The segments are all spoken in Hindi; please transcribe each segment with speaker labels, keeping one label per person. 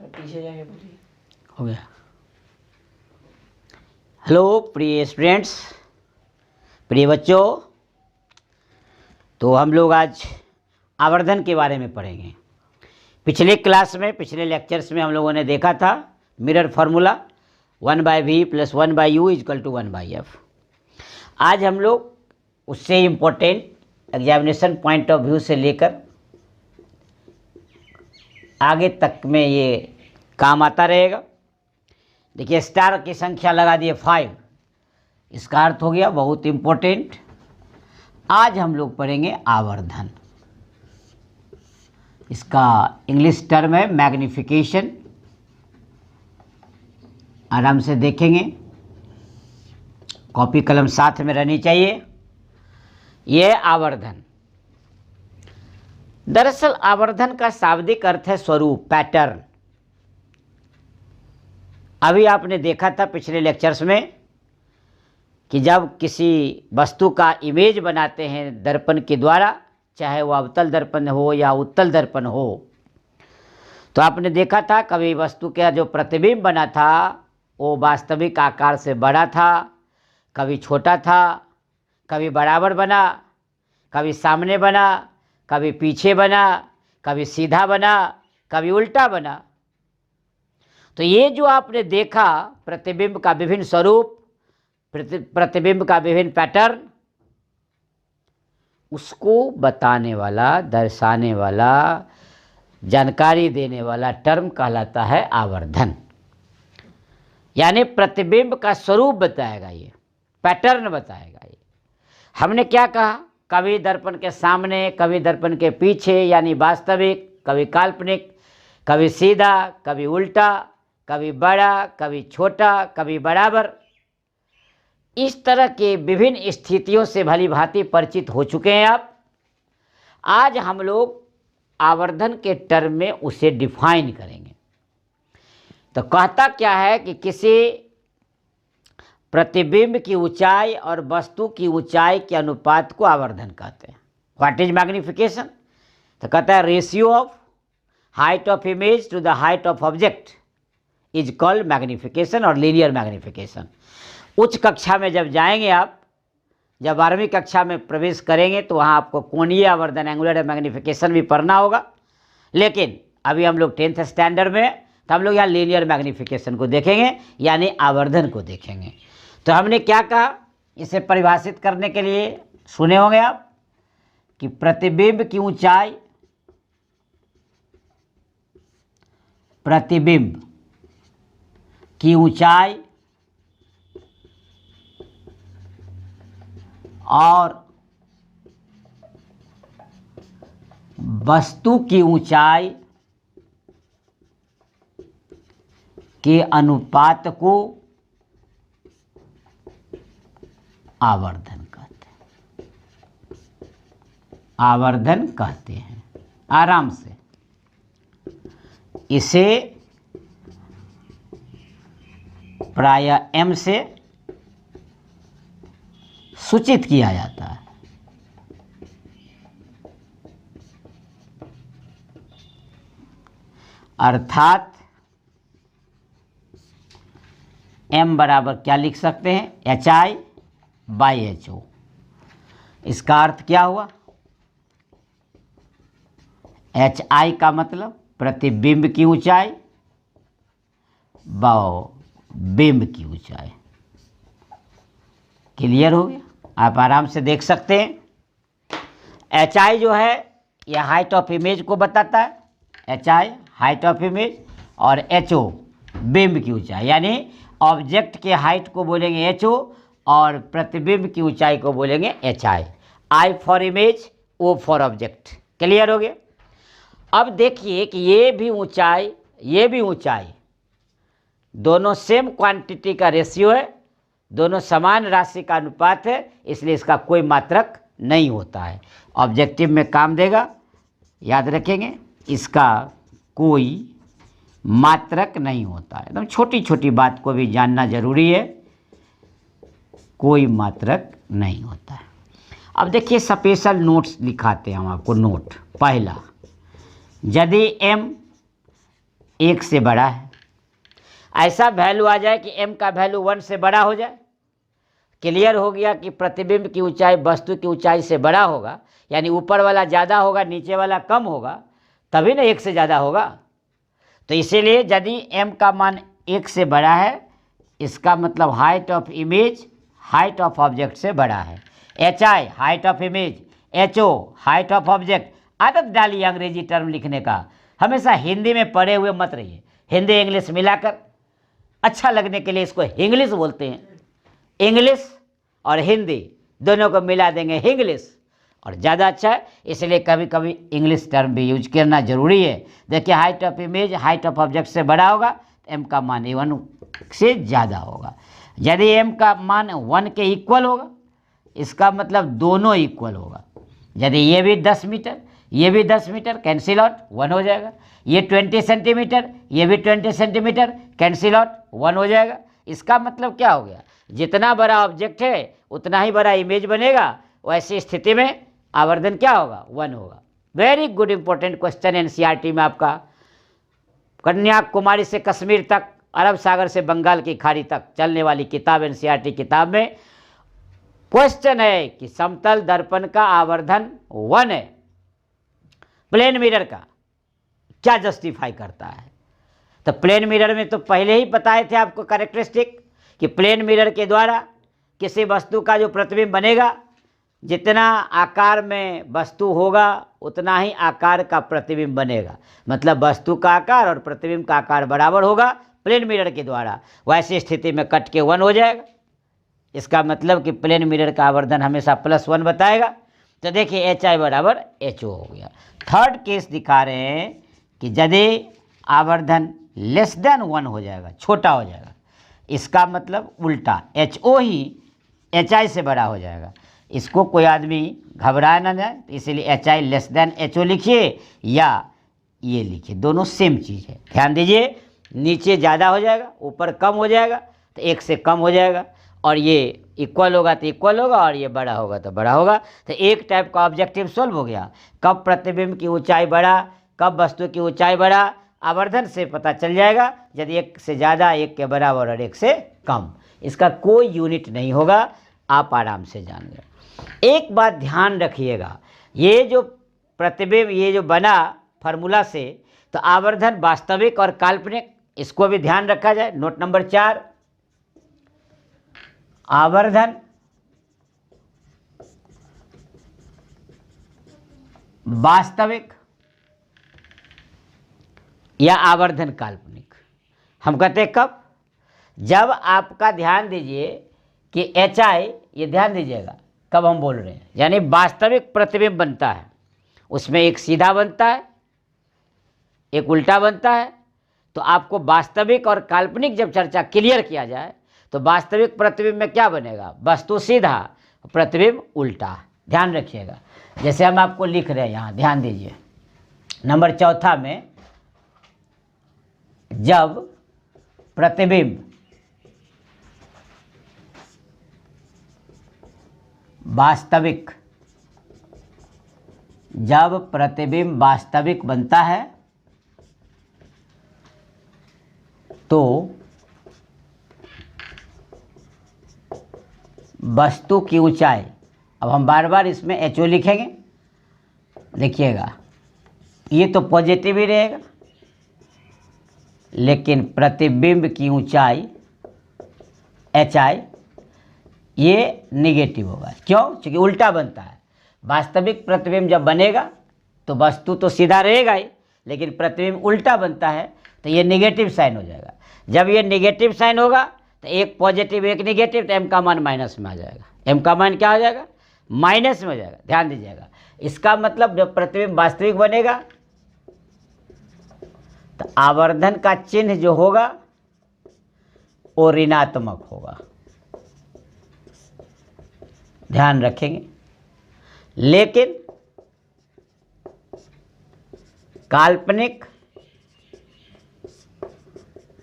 Speaker 1: पीछे जाके बोलिए।
Speaker 2: हो गया। हेलो प्रिय स्टूडेंट्स, प्रिय बच्चों, तो हम लोग आज आवर्धन के बारे में पढ़ेंगे। पिछले क्लास में, पिछले लेक्चर्स में हम लोगों ने देखा था mirror formula 1/v + 1/u = 1/f। आज हम लोग उससे important examination point of view से लेकर आगे तक में ये काम आता रहेगा। देखिए, स्टार की संख्या लगा दिए 5, इसका अर्थ हो गया बहुत इम्पोर्टेंट। आज हम लोग पढ़ेंगे आवर्धन। इसका इंग्लिश टर्म है मैग्निफिकेशन। आराम से देखेंगे, कॉपी कलम साथ में रहनी चाहिए। यह आवर्धन, दरअसल आवर्धन का शाब्दिक अर्थ है स्वरूप, पैटर्न। अभी आपने देखा था पिछले लेक्चर्स में कि जब किसी वस्तु का इमेज बनाते हैं दर्पण के द्वारा, चाहे वो अवतल दर्पण हो या उत्तल दर्पण हो, तो आपने देखा था कभी वस्तु का जो प्रतिबिंब बना था वो वास्तविक आकार से बड़ा था, कभी छोटा था, कभी बराबर बना, कभी सामने बना, कभी पीछे बना, कभी सीधा बना, कभी उल्टा बना। तो ये जो आपने देखा प्रतिबिंब का विभिन्न स्वरूप, प्रतिबिंब का विभिन्न पैटर्न, उसको बताने वाला, दर्शाने वाला, जानकारी देने वाला टर्म कहलाता है आवर्धन। यानी प्रतिबिंब का स्वरूप बताएगा, ये पैटर्न बताएगा। ये हमने क्या कहा, कभी दर्पण के सामने, कभी दर्पण के पीछे, यानी वास्तविक, कभी काल्पनिक, कभी सीधा, कभी उल्टा, कभी बड़ा, कभी छोटा, कभी बराबर। इस तरह के विभिन्न स्थितियों से भली भांति परिचित हो चुके हैं आप। आज हम लोग आवर्धन के टर्म में उसे डिफाइन करेंगे। तो कहता क्या है कि किसी प्रतिबिंब की ऊंचाई और वस्तु की ऊंचाई के अनुपात को आवर्धन कहते हैं। What is magnification? तो कहता है ratio of height of image to the height of object is called magnification और लीनियर मैग्निफिकेशन। उच्च कक्षा में जब जाएंगे आप, जब 12वीं कक्षा में प्रवेश करेंगे तो वहाँ आपको कोणीय आवर्धन, एंगुलर मैग्निफिकेशन भी पढ़ना होगा। लेकिन अभी हम लोग 10th स्टैंडर्ड में, तो हम लोग यहाँ लीनियर मैग्निफिकेशन को देखेंगे, यानी आवर्धन को देखेंगे। तो हमने क्या कहा, इसे परिभाषित करने के लिए सुने होंगे आप कि प्रतिबिंब की ऊंचाई, प्रतिबिंब की ऊंचाई और वस्तु की ऊंचाई के अनुपात को आवर्धन कहते हैं। आवर्धन कहते हैं। आराम से इसे प्रायः m से सूचित किया जाता है। अर्थात m बराबर क्या लिख सकते हैं, HI/HO। इसका अर्थ क्या हुआ, HI का मतलब प्रतिबिंब की ऊंचाई, बिंब की ऊंचाई। क्लियर हो गया? आप आराम से देख सकते हैं। HI जो है यह हाइट ऑफ इमेज को बताता है, HI हाइट ऑफ इमेज, और HO बिंब की ऊंचाई, यानी ऑब्जेक्ट के हाइट को बोलेंगे HO और प्रतिबिंब की ऊंचाई को बोलेंगे HI। I for image, O for object. Clear हो गया? अब देखिए कि ये भी ऊंचाई, ये भी ऊंचाई, दोनों सेम क्वांटिटी का रेशियो है, दोनों समान राशि का अनुपात है, इसलिए इसका कोई मात्रक नहीं होता है। ऑब्जेक्टिव में काम देगा, याद रखेंगे, इसका कोई मात्रक नहीं होता है। एकदम छोटी छोटी बात को भी जानना जरूरी है, कोई मात्रक नहीं होता है। अब देखिए स्पेशल नोट्स लिखाते हैं हम आपको। नोट पहला, यदि m 1 से बड़ा है। ऐसा वैल्यू आ जाए कि m का वैल्यू 1 से बड़ा हो जाए। क्लियर हो गया कि प्रतिबिंब की ऊंचाई वस्तु की ऊंचाई से बड़ा होगा, यानी ऊपर वाला ज़्यादा होगा नीचे वाला कम होगा, तभी ना 1 से ज़्यादा होगा। तो इसीलिए यदि m का मान 1 से बड़ा है, इसका मतलब height of image height of object से बड़ा है। HI height of image, HO height of object. आदत डालिए अंग्रेजी टर्म लिखने का, हमेशा हिंदी में पढ़े हुए मत रहिए। हिंदी इंग्लिश मिलाकर अच्छा लगने के लिए इसको इंग्लिश बोलते हैं। इंग्लिश और हिंदी दोनों को मिला देंगे इंग्लिश, और ज़्यादा अच्छा है। इसलिए कभी कभी इंग्लिश टर्म भी यूज करना जरूरी है। देखिए height of image height of object से बड़ा होगा तो m का मान 1 से ज़्यादा होगा। यदि m का मान 1 के इक्वल होगा, इसका मतलब दोनों इक्वल होगा। यदि ये भी 10 मीटर ये भी 10 मीटर, कैंसिल आउट 1 हो जाएगा। ये 20 सेंटीमीटर ये भी 20 सेंटीमीटर, कैंसिल आउट 1 हो जाएगा। इसका मतलब क्या हो गया, जितना बड़ा ऑब्जेक्ट है उतना ही बड़ा इमेज बनेगा। वैसी स्थिति में आवर्धन क्या होगा, 1 होगा। Very good important question NCERT में आपका। कन्याकुमारी से कश्मीर तक, अरब सागर से बंगाल की खाड़ी तक चलने वाली किताब एनसीईआरटी किताब में क्वेश्चन है कि समतल दर्पण का आवर्धन 1 है, प्लेन मिरर का क्या जस्टिफाई करता है। तो प्लेन मिरर में तो पहले ही बताए थे आपको कैरेक्टरिस्टिक कि प्लेन मिरर के द्वारा किसी वस्तु का जो प्रतिबिंब बनेगा, जितना आकार में वस्तु होगा उतना ही आकार का प्रतिबिंब बनेगा। मतलब वस्तु का आकार और प्रतिबिंब का आकार बराबर होगा प्लेन मिरर के द्वारा। वैसी स्थिति में कट के 1 हो जाएगा। इसका मतलब कि प्लेन मिरर का आवर्धन हमेशा +1 बताएगा। तो देखिए HI बराबर HO हो गया। थर्ड केस दिखा रहे हैं कि यदि आवर्धन <1 हो जाएगा, छोटा हो जाएगा, इसका मतलब उल्टा HO ही HI से बड़ा हो जाएगा। इसको कोई आदमी घबराए ना जाए, इसलिए HI HO लिखिए या ये लिखिए, दोनों सेम चीज़ है। ध्यान दीजिए, नीचे ज़्यादा हो जाएगा ऊपर कम हो जाएगा, तो 1 से कम हो जाएगा, और ये इक्वल होगा तो इक्वल होगा, और ये बड़ा होगा तो बड़ा होगा। तो एक टाइप का ऑब्जेक्टिव सॉल्व हो गया। कब प्रतिबिंब की ऊंचाई बढ़ा, कब वस्तु की ऊंचाई बढ़ा, आवर्धन से पता चल जाएगा। यदि 1 से ज़्यादा, 1 के बराबर और 1 से कम, इसका कोई यूनिट नहीं होगा, आप आराम से जान गए। एक बात ध्यान रखिएगा, ये जो प्रतिबिंब ये जो बना फार्मूला से, तो आवर्धन वास्तविक और काल्पनिक, इसको भी ध्यान रखा जाए। नोट नंबर 4, आवर्धन वास्तविक या आवर्धन काल्पनिक। हम कहते हैं कब, जब आपका ध्यान दीजिए कि HI, ये ध्यान दीजिएगा कब हम बोल रहे हैं, यानी वास्तविक प्रतिबिंब बनता है, उसमें एक सीधा बनता है एक उल्टा बनता है। तो आपको वास्तविक और काल्पनिक जब चर्चा क्लियर किया जाए तो वास्तविक प्रतिबिंब में क्या बनेगा, वस्तु सीधा, प्रतिबिंब उल्टा। ध्यान रखिएगा, जैसे हम आपको लिख रहे हैं यहाँ, ध्यान दीजिए नंबर 4 में, जब प्रतिबिंब वास्तविक, जब प्रतिबिंब वास्तविक बनता है तो वस्तु की ऊंचाई, अब हम बार बार इसमें HO लिखेंगे, देखिएगा ये तो पॉजिटिव ही रहेगा, लेकिन प्रतिबिंब की ऊंचाई HI ये नेगेटिव होगा। क्यों, क्योंकि उल्टा बनता है। वास्तविक प्रतिबिंब जब बनेगा तो वस्तु तो सीधा रहेगा ही, लेकिन प्रतिबिंब उल्टा बनता है तो ये नेगेटिव साइन हो जाएगा। जब ये नेगेटिव साइन होगा तो एक पॉजिटिव एक नेगेटिव, तो m का मान माइनस में आ जाएगा। m का मान क्या हो जाएगा, माइनस में हो जाएगा। ध्यान दीजिएगा, इसका मतलब जब प्रतिबिंब वास्तविक बनेगा तो आवर्धन का चिन्ह जो होगा वो ऋणात्मक होगा, ध्यान रखेंगे। लेकिन काल्पनिक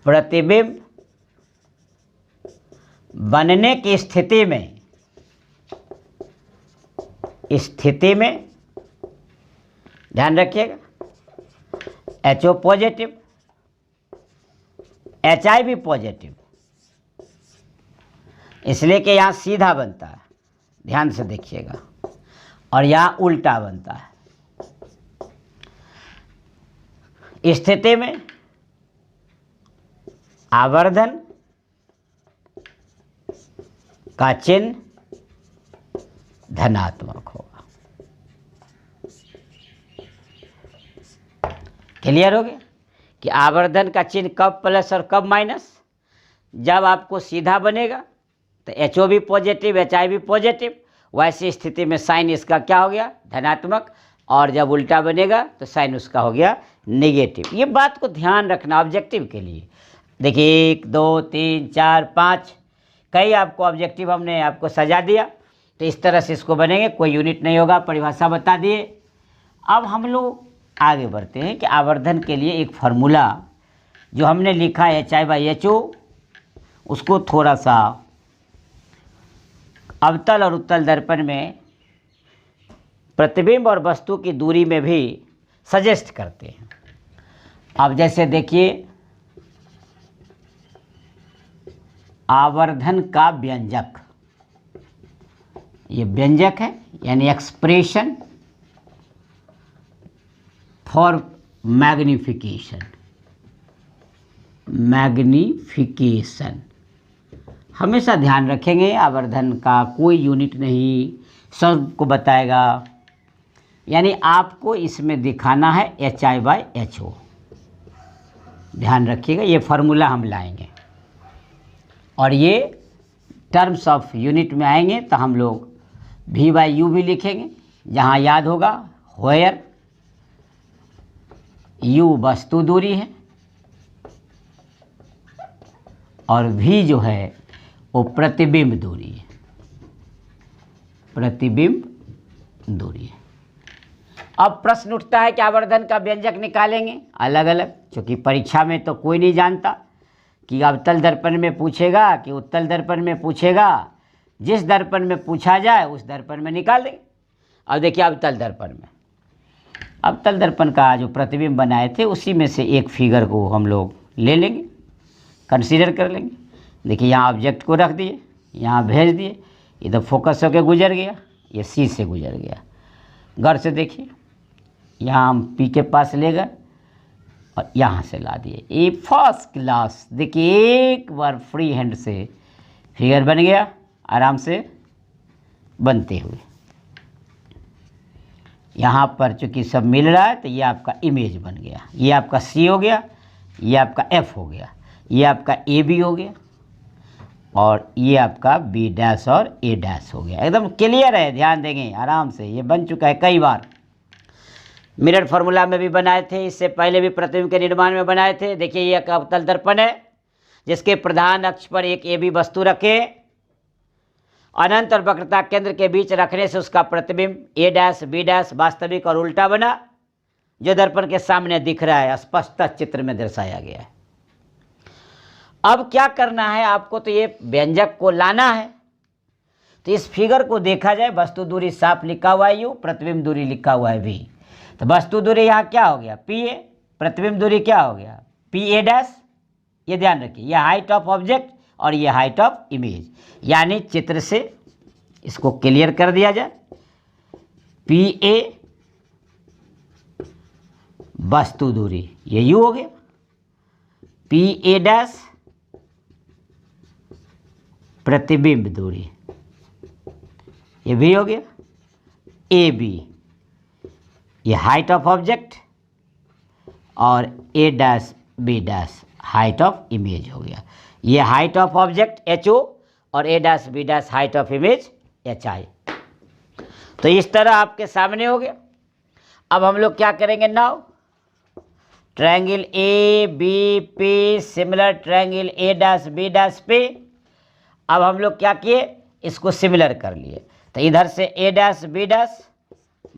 Speaker 2: प्रतिबिंब बनने की स्थिति में ध्यान रखिएगा, HO पॉजिटिव HI भी पॉजिटिव, इसलिए कि यहाँ सीधा बनता है, ध्यान से देखिएगा, और यहाँ उल्टा बनता है। इस स्थिति में आवर्धन का चिन्ह धनात्मक होगा। क्लियर हो गया कि आवर्धन का चिन्ह कब प्लस और कब माइनस? जब आपको सीधा बनेगा तो HO भी पॉजिटिव, HI भी पॉजिटिव, वैसी स्थिति में साइन इसका क्या हो गया? धनात्मक। और जब उल्टा बनेगा तो साइन उसका हो गया नेगेटिव। ये बात को ध्यान रखना ऑब्जेक्टिव के लिए। देखिए 1 2 3 4 5 कई आपको ऑब्जेक्टिव हमने आपको सजा दिया, तो इस तरह से इसको बनेंगे, कोई यूनिट नहीं होगा, परिभाषा बता दिए। अब हम लोग आगे बढ़ते हैं कि आवर्धन के लिए एक फार्मूला जो हमने लिखा है HI/HO, उसको थोड़ा सा अवतल और उत्तल दर्पण में प्रतिबिंब और वस्तु की दूरी में भी सजेस्ट करते हैं। अब जैसे देखिए आवर्धन का व्यंजक, ये व्यंजक है, यानी एक्सप्रेशन फॉर मैग्निफिकेशन। हमेशा ध्यान रखेंगे, आवर्धन का कोई यूनिट नहीं, सबको बताएगा, यानी आपको इसमें दिखाना है HI/HO। ध्यान रखिएगा, ये फार्मूला हम लाएंगे और ये टर्म्स ऑफ यूनिट में आएंगे तो हम लोग V/U भी लिखेंगे, जहाँ याद होगा व्हेयर U वस्तु दूरी है और V जो है वो प्रतिबिंब दूरी है, प्रतिबिंब दूरी है। अब प्रश्न उठता है कि आवर्धन का व्यंजक निकालेंगे अलग अलग, क्योंकि परीक्षा में तो कोई नहीं जानता कि अवतल दर्पण में पूछेगा कि उत्तल दर्पण में पूछेगा। जिस दर्पण में पूछा जाए उस दर्पण में निकाल देंगे। अब देखिए अवतल दर्पण का जो प्रतिबिंब बनाए थे उसी में से एक फिगर को हम लोग ले लेंगे, कंसीडर कर लेंगे। देखिए यहाँ ऑब्जेक्ट को रख दिए, यहाँ भेज दिए, इधर फोकस होकर गुजर गया, ये C से गुजर गया। गौर से देखिए, यहाँ हम P के पास ले गए और यहाँ से ला दिए। ये फर्स्ट क्लास, देखिए एक बार फ्री हैंड से फिगर बन गया, आराम से बनते हुए। यहाँ पर चूँकि सब मिल रहा है तो ये आपका इमेज बन गया। ये आपका C हो गया, ये आपका F हो गया, ये आपका AB हो गया और ये आपका B' और A' हो गया। एकदम क्लियर है, ध्यान देंगे आराम से, ये बन चुका है कई बार। मिरर फार्मूला में भी बनाए थे, इससे पहले भी प्रतिबिंब के निर्माण में बनाए थे। देखिए ये एक अवतल दर्पण है जिसके प्रधान अक्ष पर एक AB वस्तु रखे, अनंत और वक्रता केंद्र के बीच रखने से उसका प्रतिबिंब A' B' वास्तविक और उल्टा बना, जो दर्पण के सामने दिख रहा है, स्पष्ट चित्र में दर्शाया गया है। अब क्या करना है आपको, तो ये व्यंजक को लाना है। तो इस फिगर को देखा जाए, वस्तु दूरी साफ लिखा हुआ है U, प्रतिबिंब दूरी लिखा हुआ है V। तो वस्तु दूरी यहाँ क्या हो गया PA, प्रतिबिंब दूरी क्या हो गया PA'। ये ध्यान रखिए, ये हाइट ऑफ ऑब्जेक्ट और ये हाइट ऑफ इमेज, यानी चित्र से इसको क्लियर कर दिया जाए। PA वस्तु दूरी ये U हो गया, PA' प्रतिबिंब दूरी ये भी हो गया, AB ये हाइट ऑफ ऑब्जेक्ट और A' B' height of image हो गया। ये हाइट ऑफ ऑब्जेक्ट HO और A' B' height of image HI। तो इस तरह आपके सामने हो गया। अब हम लोग क्या करेंगे, now triangle ABP similar triangle A' B' पे अब हम लोग क्या किए, इसको सिमिलर कर लिए। तो इधर से A' B'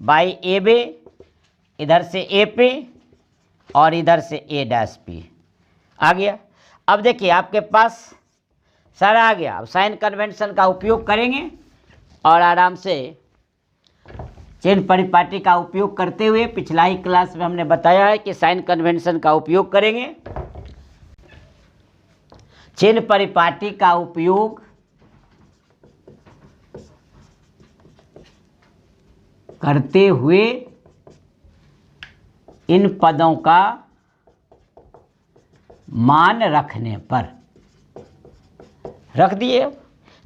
Speaker 2: बाई AB, इधर से AP और इधर से A' आ गया। अब देखिए आपके पास सारा आ गया। अब साइन कन्वेंशन का उपयोग करेंगे और आराम से चिन्ह परिपाटी का उपयोग करते हुए, पिछला ही क्लास में हमने बताया है कि साइन कन्वेंशन का उपयोग करेंगे चिन्ह परिपाटी का उपयोग करते हुए इन पदों का मान रखने पर, रख दिए।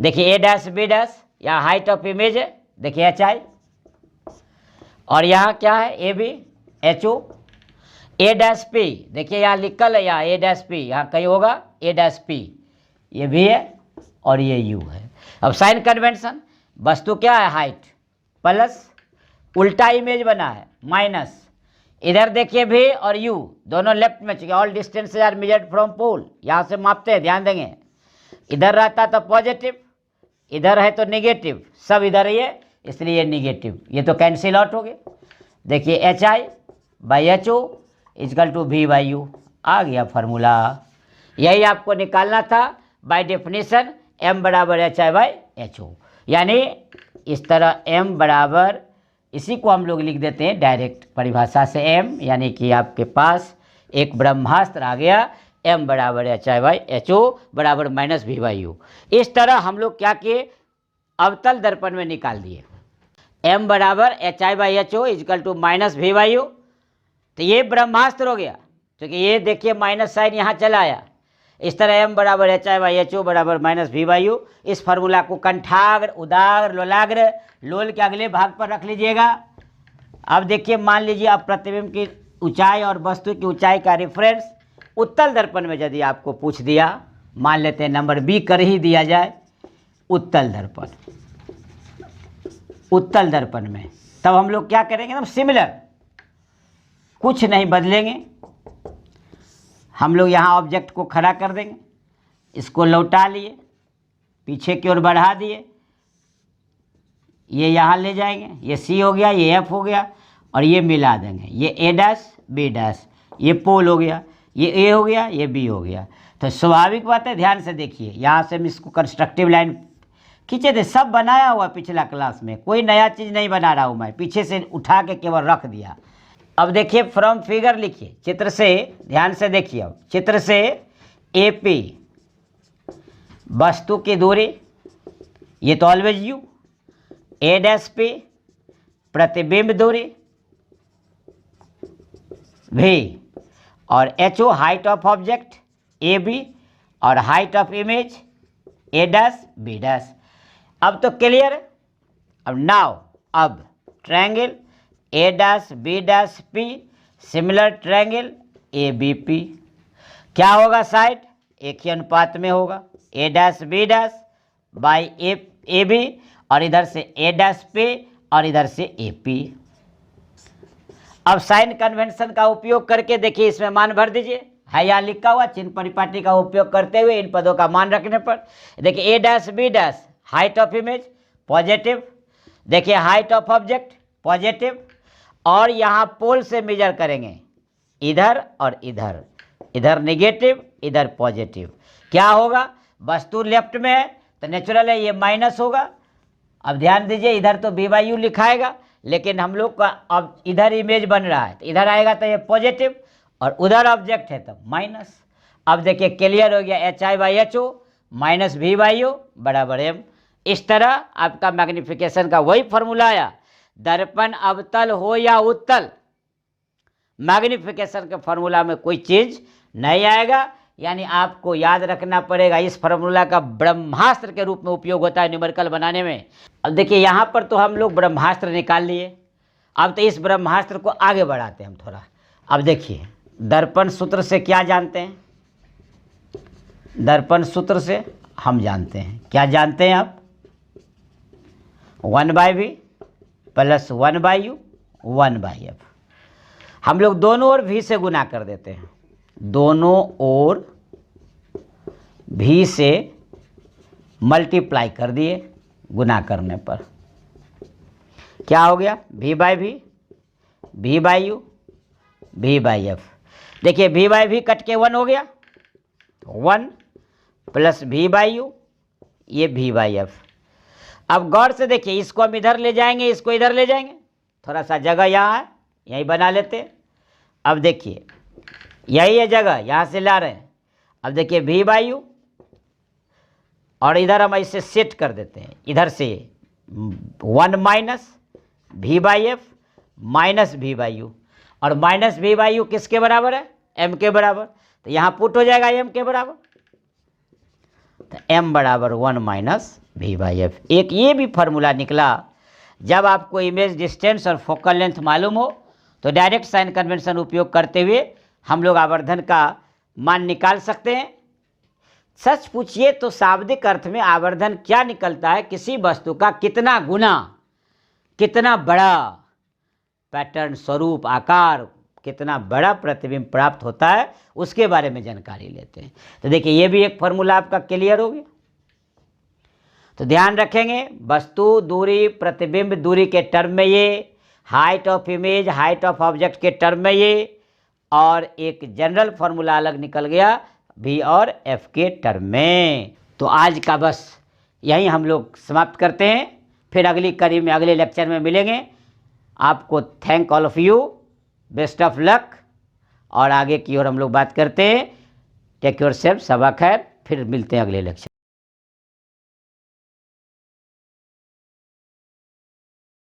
Speaker 2: देखिए ए डैश बी डैश, यहाँ हाइट ऑफ इमेज है, देखिए एच आई, और यहाँ क्या है A B H O. A dash P, देखिए यहाँ लिखल है, यहाँ ए डैश पी, यहाँ कहीं होगा ए डैश पी, ये भी है और ये यू है। अब साइन कन्वेंशन, वस्तु क्या है हाइट, प्लस उल्टा इमेज बना है माइनस, इधर देखिए भी और यू दोनों लेफ्ट में चुके, all distances are measured from pole, यहाँ से मापते हैं, ध्यान देंगे। इधर रहता तो पॉजिटिव, इधर है तो नेगेटिव, सब इधर ही है इसलिए ये निगेटिव, ये तो कैंसिल आउट हो गए। देखिए H I by H O equal to V by U, आ गया फार्मूला। यही आपको निकालना था बाय डेफिनेशन, एम बराबर H I by H O, यानी इस तरह एम बराबर, इसी को हम लोग लिख देते हैं डायरेक्ट परिभाषा से एम, यानी कि आपके पास एक ब्रह्मास्त्र आ गया, एम बराबर H I by H O बराबर माइनस वी बाई यू। इस तरह हम लोग क्या किए, अवतल दर्पण में निकाल दिए, एम बराबर H I by H O equal to minus we by U, तो ये ब्रह्मास्त्र हो गया, क्योंकि ये देखिए माइनस साइन यहाँ चला आया। इस तरह एम बराबर H I by H O बराबर माइनस वी बाई यू, इस फार्मूला को कंठाग्र उदाग्र लोलाग्र लोल के अगले भाग पर रख लीजिएगा। अब देखिए मान लीजिए आप प्रतिबिंब की ऊंचाई और वस्तु की ऊंचाई का रेफरेंस उत्तल दर्पण में यदि आपको पूछ दिया, मान लेते हैं नंबर बी कर ही दिया जाए, उत्तल दर्पण, उत्तल दर्पण में, तब हम लोग क्या करेंगे, एकदम सिमिलर, कुछ नहीं बदलेंगे। हम लोग यहाँ ऑब्जेक्ट को खड़ा कर देंगे, इसको लौटा लिए, पीछे की ओर बढ़ा दिए, ये यहाँ ले जाएंगे, ये सी हो गया, ये एफ हो गया, और ये मिला देंगे, ये ए डैश बी डैश, ये पोल हो गया, ये ए हो गया, ये बी हो गया। तो स्वाभाविक बात है, ध्यान से देखिए, यहाँ से हम इसको कंस्ट्रक्टिव लाइन खींचे थे, सब बनाया हुआ पिछला क्लास में, कोई नया चीज़ नहीं बना रहा हूँ मैं, पीछे से उठा के केवल रख दिया। अब देखिए फ्रॉम फिगर लिखिए, चित्र से, ध्यान से देखिए, अब चित्र से ए पी वस्तु की दूरी, ये तो always U, A dash P प्रतिबिंब दूरी भी, और H O height of object A B, और height of image A dash B dash. अब तो क्लियर है। अब नाउ अब triangle A dash B dash P similar triangle A B P, क्या होगा साइड, एक ही अनुपात में होगा, A dash B dash by A B, और इधर से ए डैश पे और इधर से ए पी। अब साइन कन्वेंशन का उपयोग करके देखिए, इसमें मान भर दीजिए, है यहाँ लिखा हुआ, चिन्ह परिपाटी का उपयोग करते हुए इन पदों का मान रखने पर, देखिए A dash B dash height of image positive, देखिए हाइट ऑफ ऑब्जेक्ट पॉजिटिव, और यहाँ पोल से मेजर करेंगे, इधर और इधर, इधर नेगेटिव इधर पॉजिटिव, क्या होगा, वस्तु लेफ्ट में है तो नेचुरल है ये माइनस होगा। अब ध्यान दीजिए, इधर तो बी बाई यू लिखाएगा, लेकिन हम लोग का अब इधर इमेज बन रहा है, तो इधर आएगा तो ये पॉजिटिव, और उधर ऑब्जेक्ट है तो माइनस। अब देखिए क्लियर हो गया, H I by H O minus we by U बराबर एम। इस तरह आपका मैग्निफिकेशन का वही फॉर्मूला आया, दर्पण अवतल हो या उत्तल, मैग्निफिकेशन के फॉर्मूला में कोई चीज नहीं आएगा, यानी आपको याद रखना पड़ेगा, इस फार्मूला का ब्रह्मास्त्र के रूप में उपयोग होता है न्यूमेरिकल बनाने में। अब देखिए यहाँ पर तो हम लोग ब्रह्मास्त्र निकाल लिए, अब तो इस ब्रह्मास्त्र को आगे बढ़ाते हैं हम थोड़ा। अब देखिए दर्पण सूत्र से क्या जानते हैं, दर्पण सूत्र से हम जानते हैं, क्या जानते हैं आप, 1/v प्लस 1/u 1/f। हम लोग दोनों ओर v से गुना कर देते हैं, दोनों ओर v से मल्टीप्लाई कर दिए, गुना करने पर क्या हो गया, v/v v/u v/f। देखिए v/v कट के 1 हो गया, 1 प्लस v/u ये v/f। अब गौर से देखिए, इसको हम इधर ले जाएंगे, इसको इधर ले जाएंगे, थोड़ा सा जगह यहाँ है, यहीं बना लेते हैं। अब देखिए यही है जगह, यहाँ से ला रहे हैं। अब देखिए v/u और इधर हम ऐसे सेट कर देते हैं, इधर से 1 minus we by f minus we by u, और माइनस वी बाई यू किसके बराबर है, एम के बराबर, तो यहाँ पुट हो जाएगा एम के बराबर, तो एम बराबर 1 माइनस वी बाई एफ। एक ये भी फार्मूला निकला, जब आपको इमेज डिस्टेंस और फोकल लेंथ मालूम हो तो डायरेक्ट साइन कन्वेंशन उपयोग करते हुए हम लोग आवर्धन का मान निकाल सकते हैं। सच पूछिए तो शाब्दिक अर्थ में आवर्धन क्या निकलता है, किसी वस्तु का कितना गुना, कितना बड़ा पैटर्न, स्वरूप, आकार, कितना बड़ा प्रतिबिंब प्राप्त होता है, उसके बारे में जानकारी लेते हैं। तो देखिए ये भी एक फॉर्मूला आपका क्लियर हो गया। तो ध्यान रखेंगे, वस्तु दूरी, प्रतिबिंब दूरी के टर्म में ये, height of image, height of object के टर्म में ये, और एक जनरल फॉर्मूला अलग निकल गया v और f के टर्म में। तो आज का बस यही हम लोग समाप्त करते हैं, फिर अगली कड़ी में, अगले लेक्चर में मिलेंगे। आपको thank all of you, best of luck, और आगे की ओर हम लोग बात करते हैं। टेक योर सेल्फ, सबा खैर, फिर मिलते हैं अगले लेक्चर।